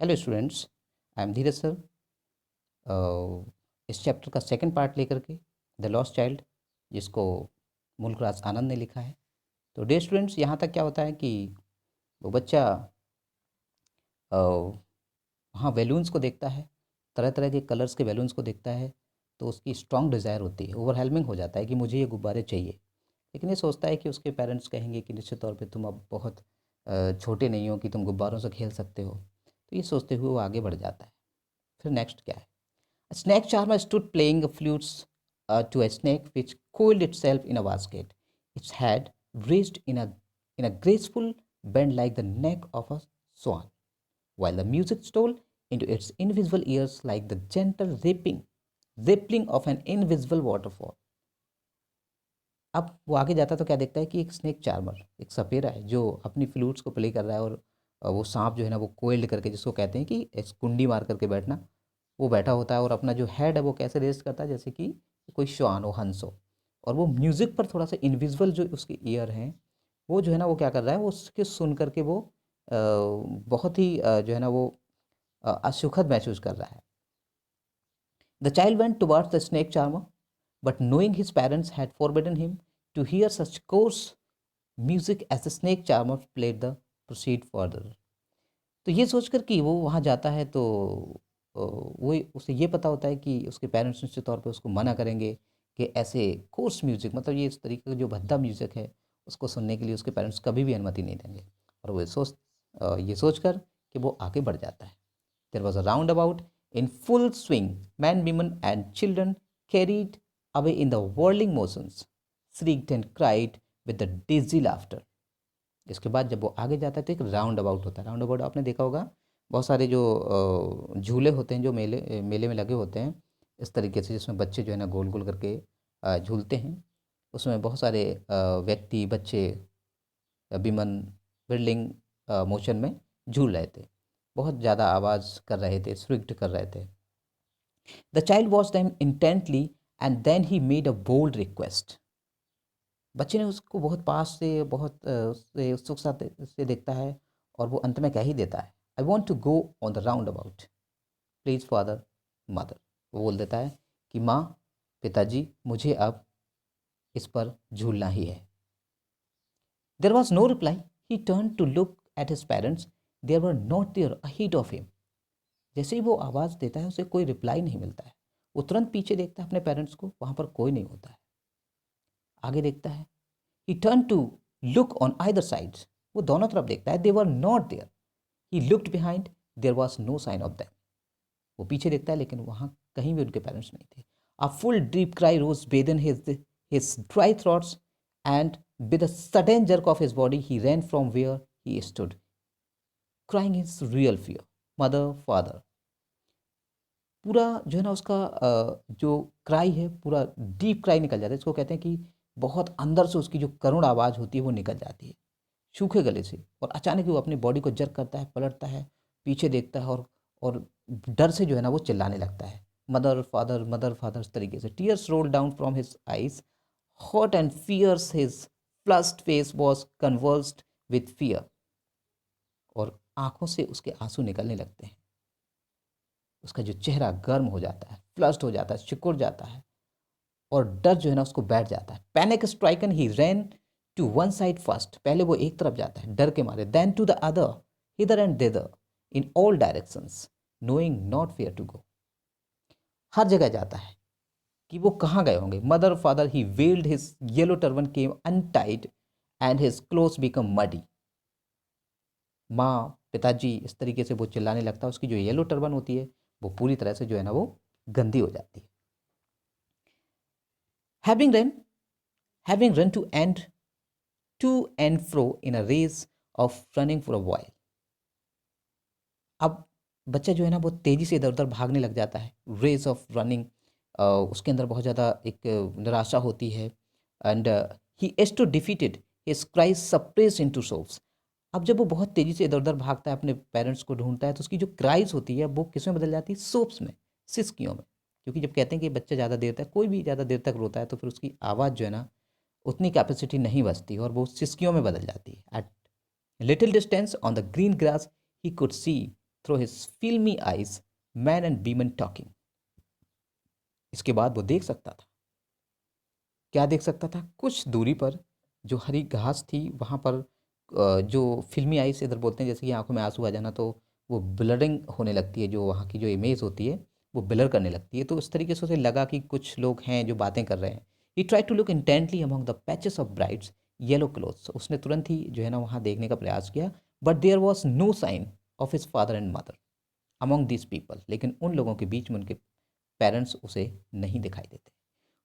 Hello students. I am Dheeraj sir. इस chapter का second part लेकर के द लॉस्ट चाइल्ड, जिसको मूलराज आनंद ने लिखा है। तो डे स्टूडेंट्स, यहाँ तक क्या होता है कि वो बच्चा वहाँ बैलून्स को देखता है, तरह तरह के कलर्स के बैलून्स को देखता है। तो उसकी स्ट्रॉन्ग डिज़ायर होती है, ओवरहेलमिंग हो जाता है कि मुझे ये गुब्बारे चाहिए। लेकिन ये सोचता है कि उसके पेरेंट्स कहेंगे कि निश्चित तौर पे तुम अब बहुत छोटे नहीं हो कि तुम गुब्बारों से खेल सकते हो। तो ये सोचते हुए वो आगे बढ़ जाता है। फिर नेक्स्ट क्या है? A snake charmer stood playing flutes to a snake which coiled itself in a basket. Its head raised in a graceful bend like the neck of a swan, while the music stole into its invisible ears like the gentle rippling of an invisible waterfall. अब वो आगे जाता तो क्या देखता है कि एक स्नेक चार्मर, एक सपेरा है जो अपनी फ्लूट्स को प्ले कर रहा है। और वो सांप जो है ना, वो कोइल्ड करके, जिसको कहते हैं कि एक कुंडी मार करके बैठना, वो बैठा होता है। और अपना जो हेड है वो कैसे रेस्ट करता है, जैसे कि कोई श्वान हो, हंस हो। और वो म्यूज़िक पर थोड़ा सा इनविजिबल जो उसके ईयर हैं, वो जो है ना, वो क्या कर रहा है, वो उसके सुन करके वो बहुत ही जो है ना वो असुखद महसूस कर रहा है। The child went towards the snake charmer, but knowing his parents had forbidden him to hear such coarse music as the snake charmer played the proceed further. तो ये सोचकर कि वो वहाँ जाता है तो वो उसे ये पता होता है कि उसके पेरेंट्स निश्चित तौर पे उसको मना करेंगे कि ऐसे कोर्स म्यूज़िक, मतलब ये इस तरीके का जो भद्दा म्यूज़िक है, उसको सुनने के लिए उसके पेरेंट्स कभी भी अनुमति नहीं देंगे। और वो ये सोचकर कि वो आगे बढ़ जाता है। There was a roundabout in full swing. Men, women, and children carried away in the whirling motions, shrieked and cried with the dizzy laughter. इसके बाद जब वो आगे जाता है तो एक राउंड अबाउट होता है। राउंड अबाउट आपने देखा होगा, बहुत सारे जो झूले होते हैं जो मेले में लगे होते हैं, इस तरीके से, जिसमें बच्चे जो है ना गोल गोल करके झूलते हैं। उसमें बहुत सारे व्यक्ति, बच्चे, विमन, बिल्डिंग मोशन में झूल रहे थे, बहुत ज़्यादा आवाज़ कर रहे थे, स्विग्ड कर रहे थे। The child watch them intently and then he made a bold request. बच्चे ने उसको बहुत पास से, बहुत उससे उत्सुकता से देखता है। और वो अंत में कह ही देता है, I want to go on the roundabout, please father, mother. वो बोल देता है कि माँ, पिताजी, मुझे अब इस पर झूलना ही है। There was no reply. He turn to look at his parents, there were not there ahead of him. जैसे ही वो आवाज़ देता है, उसे कोई रिप्लाई नहीं मिलता है। वो तुरंत पीछे देखता है अपने पेरेंट्स को, वहाँ पर कोई नहीं होता है। आगे देखता है, he turn to look on either sides. वो दोनों तरफ देखता है, they were not there. He looked behind, there was no sign of them. वो पीछे देखता है, लेकिन वहाँ कहीं भी उनके पेरेंट्स नहीं थे। A full deep cry rose within his dry throats, and with a sudden jerk of his body he ran from where he stood, crying his real fear, mother, father. पूरा जो है ना उसका जो क्राई है, पूरा डीप क्राई निकल जाता है। इसको कहते हैं कि बहुत अंदर से उसकी जो करुण आवाज़ होती है वो निकल जाती है, सूखे गले से। और अचानक ही वो अपनी बॉडी को जर्क करता है, पलटता है, पीछे देखता है, और डर से जो है ना वो चिल्लाने लगता है, मदर फादर, इस तरीके से। Tears roll down from his eyes, hot and fierce his flushed face was convulsed with fear. और आंखों से उसके आंसू निकलने लगते हैं। उसका जो चेहरा गर्म हो जाता है, फ्लस्ड हो जाता है, सिकुड़ जाता है, और डर जो है ना उसको बैठ जाता है। Panic stricken he ran to one side first. पहले वो एक तरफ जाता है डर के मारे, then to the other, hither and thither, in all directions, knowing not where to go. हर जगह जाता है कि वो कहाँ गए होंगे। Mother, father, he wailed his yellow turban came untied and his clothes become muddy. माँ, पिताजी, इस तरीके से वो चिल्लाने लगता है। उसकी जो येलो टर्बन होती है वो पूरी तरह से जो है ना वो गंदी हो जाती है। Having run having run to and fro in a race of running for a while। अब बच्चा जो है ना वो तेज़ी से इधर उधर भागने लग जाता है। रेस ऑफ रनिंग, उसके अंदर बहुत ज़्यादा एक निराशा होती है। And he as too defeated, his cries suppress into sobs. अब जब वो बहुत तेज़ी से इधर उधर भागता है, अपने पेरेंट्स को ढूंढता है, तो उसकी जो क्राइज होती है वो किस में बदल जाती है? सोप्स में, सिसकियों में। क्योंकि जब कहते हैं कि बच्चा ज़्यादा देर तक, कोई भी ज़्यादा देर तक रोता है, तो फिर उसकी आवाज़ जो है ना उतनी कैपेसिटी नहीं बचती, और वो सिसकियों में बदल जाती है। At little distance on the green grass he could see through his filmy eyes men and women talking. इसके बाद वो देख सकता था, क्या देख सकता था, कुछ दूरी पर जो हरी घास थी वहाँ पर जो फिल्मी आई से इधर बोलते हैं, जैसे कि आंखों में आंसू आ जाना, तो वो ब्लरिंग होने लगती है, जो वहाँ की जो इमेज होती है वो ब्लर करने लगती है। तो इस तरीके से उसे लगा कि कुछ लोग हैं जो बातें कर रहे हैं। He try to look intently among the patches of brides yellow clothes. उसने तुरंत ही जो है ना वहाँ देखने का प्रयास किया, but there was no sign of his father and mother among this people. लेकिन उन लोगों के बीच में उनके पेरेंट्स उसे नहीं दिखाई देते।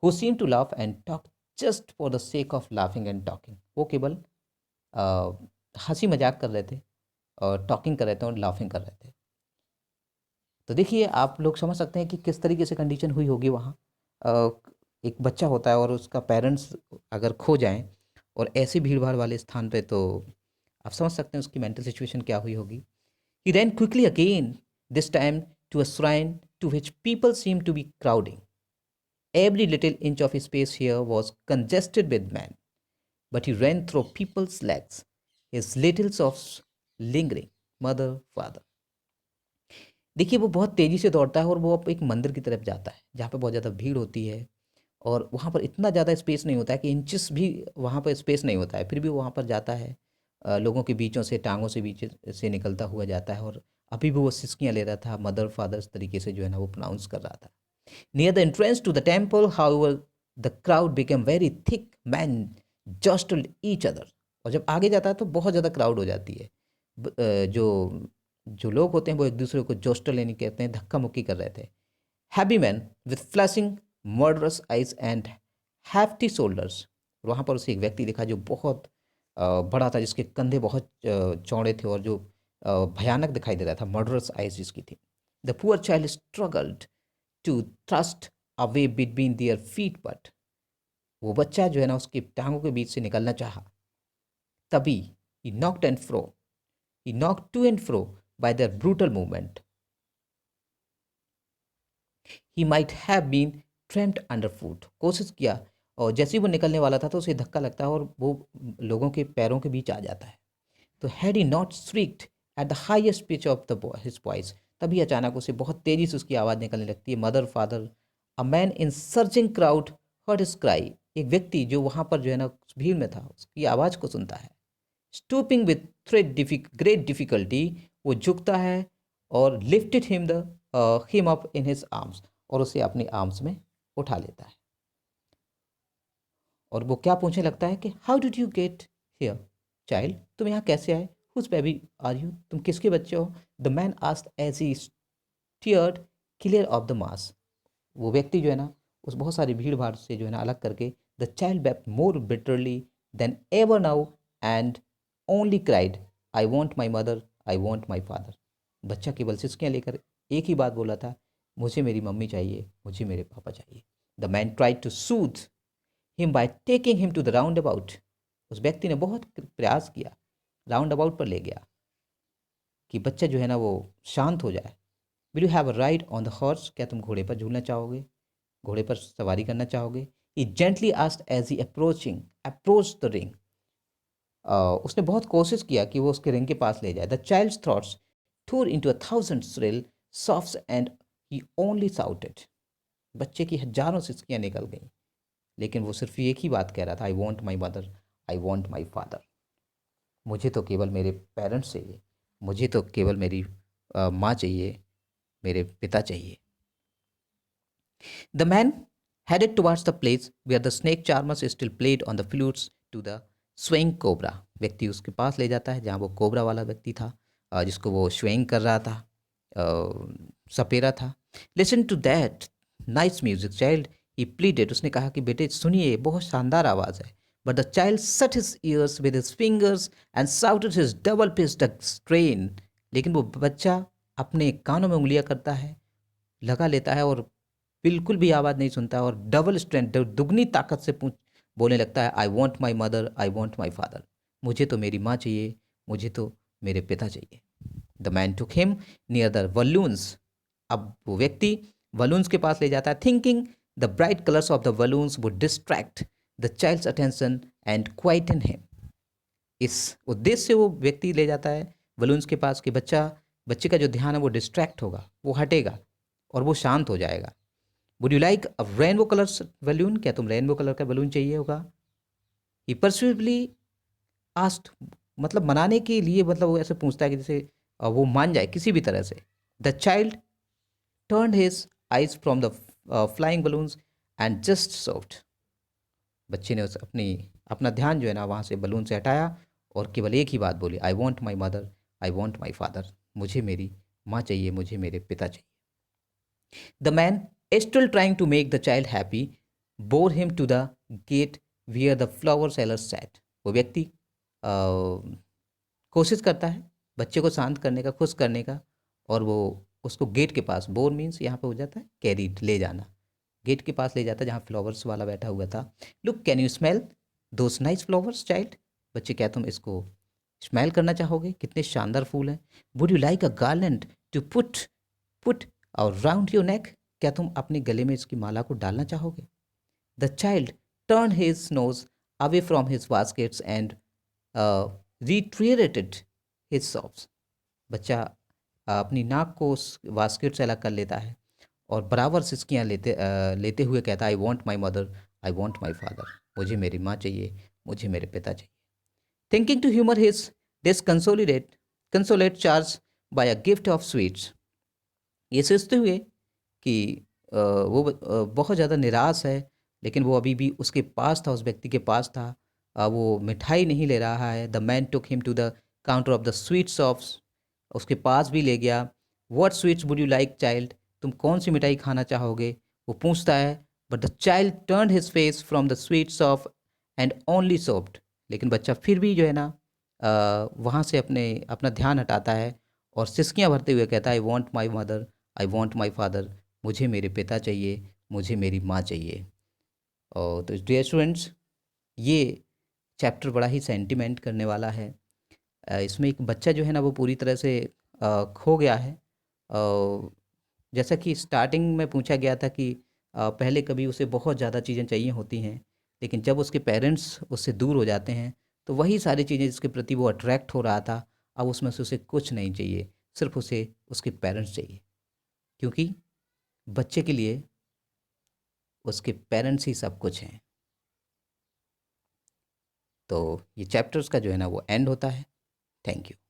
Who seem to laugh and talk just for the sake of laughing and talking. वो केवल अ, हंसी मजाक कर रहे थे और टॉकिंग कर रहे थे और लाफिंग कर रहे थे। तो देखिए आप लोग समझ सकते हैं कि किस तरीके से कंडीशन हुई होगी वहाँ। अ, एक बच्चा होता है और उसका पेरेंट्स अगर खो जाएं और ऐसी भीड़ भाड़ वाले स्थान पे, तो आप समझ सकते हैं उसकी मेंटल सिचुएशन क्या हुई होगी। ही ran quickly again, this time to a shrine to which people seemed to be crowding. Every little inch of space here was congested with men, but he ran through people's legs, his little softs lingering. Mother, father. देखिए वो बहुत तेज़ी से दौड़ता है और वो अब एक मंदिर की तरफ जाता है जहाँ पे बहुत ज़्यादा भीड़ होती है, और वहाँ पर इतना ज़्यादा स्पेस नहीं होता है कि इंचेस भी वहाँ पर स्पेस नहीं होता है, फिर भी वो वहाँ पर जाता है। लोगों के बीचों से, टांगों से बीच से निकलता हुआ जाता है, और अभी भी वो सिसकियाँ ले रहा था, मदर फादर इस तरीके से जो है ना वो प्रोनाउंस कर रहा था। Near the entrance to the temple however the crowd became very thick, men jostled each other. और जब आगे जाता है तो बहुत ज़्यादा क्राउड हो जाती है। जो जो लोग होते हैं वो एक दूसरे को जोस्टल यानी कहते हैं धक्का मुक्की कर रहे थे। Heavy man with flashing murderous eyes and hefty shoulders. वहाँ पर उसे एक व्यक्ति दिखा जो बहुत बड़ा था, जिसके कंधे बहुत चौड़े थे और जो भयानक दिखाई दे रहा था, मर्डरस आइज जिसकी थी। The poor child struggled to thrust away between their feet, but वो बच्चा जो है ना उसकी टांगों के बीच से निकलना चाहा। तभी he knocked and fro, he knocked to and fro by their brutal movement, he might have been trampled under foot. कोशिश किया, और जैसे ही वो निकलने वाला था तो उसे धक्का लगता है और वो लोगों के पैरों के बीच आ जाता है। तो had he not strict at the highest pitch of the his voice, तभी अचानक उसे बहुत तेजी से उसकी आवाज़ निकलने लगती है। Mother father, a man in surging crowd heard his cry. एक व्यक्ति जो वहाँ पर जो है ना उस भीड़ में था उसकी आवाज़ को सुनता है। स्टूपिंग विथ ग्रेट डिफिकल्टी, वो झुकता है और lifted him up in his arms, और उसे अपने आर्म्स में उठा लेता है। और वो क्या पूछने लगता है कि how did you get here child, तुम यहाँ कैसे आए, हुज बेबी आर यू, तुम किसके बच्चे हो। The man asked as he steered clear of the mass. वो व्यक्ति जो है ना उस बहुत सारी भीड़ भाड़ से जो है ना अलग करके, the child wept more bitterly then ever now and only cried, I want my mother, I want my father. बच्चा केवल सिसकियाँ लेकर एक ही बात बोला था, मुझे मेरी मम्मी चाहिए, मुझे मेरे पापा चाहिए। The man tried to soothe him by taking him to the roundabout. उस व्यक्ति ने बहुत प्रयास किया, राउंड अबाउट पर ले गया कि बच्चा जो है ना वो शांत हो जाए। Will you have a ride on the horse, क्या तुम घोड़े पर झूलना चाहोगे, घोड़े पर सवारी करना चाहोगे। He gently asked as he approach the ring. उसने बहुत कोशिश किया कि वो उसके रिंग के पास ले जाए। The child's thoughts tour into a thousand thrill shafts and he only shouted. बच्चे की हजारों सिसकियाँ निकल गईं, लेकिन वो सिर्फ एक ही बात कह रहा था, आई want my mother, I want my father. मुझे तो केवल मेरे पेरेंट्स चाहिए, मुझे तो केवल मेरी माँ चाहिए, मेरे पिता चाहिए। The man headed towards the place where the snake charmers still played on the flutes to the swaying cobra। व्यक्ति उसके पास ले जाता है जहाँ वो कोबरा वाला व्यक्ति था, जिसको वो स्वेइंग कर रहा था, सपेरा था। Listen to that nice music child, he pleaded. उसने कहा कि बेटे सुनिए, बहुत शानदार आवाज़ है। But the child shut his ears with his fingers and shouted his double pitched strain. लेकिन वो बच्चा अपने कानों में उंगलियां करता है, लगा लेता है, और बिल्कुल भी आवाज़ नहीं सुनता, और डबल स्ट्रेंथ दुगनी ताकत से बोलने लगता है, I want my mother, I want my father. मुझे तो मेरी माँ चाहिए, मुझे तो मेरे पिता चाहिए। The man took him near the balloons. अब वो व्यक्ति बलून्स के पास ले जाता है, thinking the bright colours of the balloons would distract the child's attention and quieten him. इस उद्देश्य से वो व्यक्ति ले जाता है बलून्स के पास कि बच्चा बच्चे का जो ध्यान है वो डिस्ट्रैक्ट होगा, वो हटेगा और वो शांत हो जाएगा। Would you like a rainbow colours balloon, क्या तुम रेनबो कलर का बैलून चाहिए होगा? ही परसिवली आस्ट, मतलब मनाने के लिए, मतलब वो ऐसे पूछता है कि जैसे वो मान जाए किसी भी तरह से। The child turned his eyes from the flying balloons and just sobbed. बच्चे ने उस अपना ध्यान जो है ना वहाँ से बलून से हटाया और केवल एक ही बात बोली, I want my mother, I want my father. मुझे मेरी माँ चाहिए, मुझे मेरे पिता चाहिए। The man, still trying to make the child happy, bore him to the gate where the flower sellers sat. वो व्यक्ति कोशिश करता है बच्चे को शांत करने का, खुश करने का, और वो उसको गेट के पास, बोर मीन्स यहाँ पे हो जाता है कैरीड, ले जाना, गेट के पास ले जाता है जहाँ फ्लावर्स वाला बैठा हुआ था। Look, can you smell those nice flowers child. बच्चे, क्या तुम इसको स्मेल करना चाहोगे, कितने शानदार फूल हैं। Would you like a garland to put put round your neck, क्या तुम अपने गले में इसकी माला को डालना चाहोगे। The child turn his nose away from his baskets and retreated his soft. बच्चा अपनी नाक को उस बास्केट से अलग कर लेता है और बराबर सिसकियाँ लेते हुए कहता है, I want my mother, I want my father. मुझे मेरी माँ चाहिए, मुझे मेरे पिता चाहिए। Thinking to humour his consolate charge by a gift of sweets. ये सोचते हुए कि वो बहुत ज़्यादा निराश है, लेकिन वो अभी भी उसके पास था, उस व्यक्ति के पास था। वो मिठाई नहीं ले रहा है। The man took him to the counter of the sweet shops, उसके पास भी ले गया। What sweets would you like child, तुम कौन सी मिठाई खाना चाहोगे, वो पूछता है। But the child turn his face from the sweet shop and only sobbed. लेकिन बच्चा फिर भी जो है ना वहाँ से अपना ध्यान हटाता है और सिसकियाँ भरते हुए कहता है, I want my mother, I want my father. मुझे मेरे पिता चाहिए, मुझे मेरी माँ चाहिए। और तो डियर स्टूडेंट्स, ये चैप्टर बड़ा ही सेंटिमेंट करने वाला है। इसमें एक बच्चा जो है ना वो पूरी तरह से खो गया है। जैसा कि स्टार्टिंग में पूछा गया था कि पहले कभी उसे बहुत ज़्यादा चीज़ें चाहिए होती हैं, लेकिन जब उसके पेरेंट्स उससे दूर हो जाते हैं तो वही सारी चीज़ें जिसके प्रति वो अट्रैक्ट हो रहा था, अब उसमें से उसे कुछ नहीं चाहिए, सिर्फ उसे उसके पेरेंट्स चाहिए। क्योंकि बच्चे के लिए उसके पेरेंट्स ही सब कुछ हैं। तो ये चैप्टर्स का जो है ना वो एंड होता है। Thank you.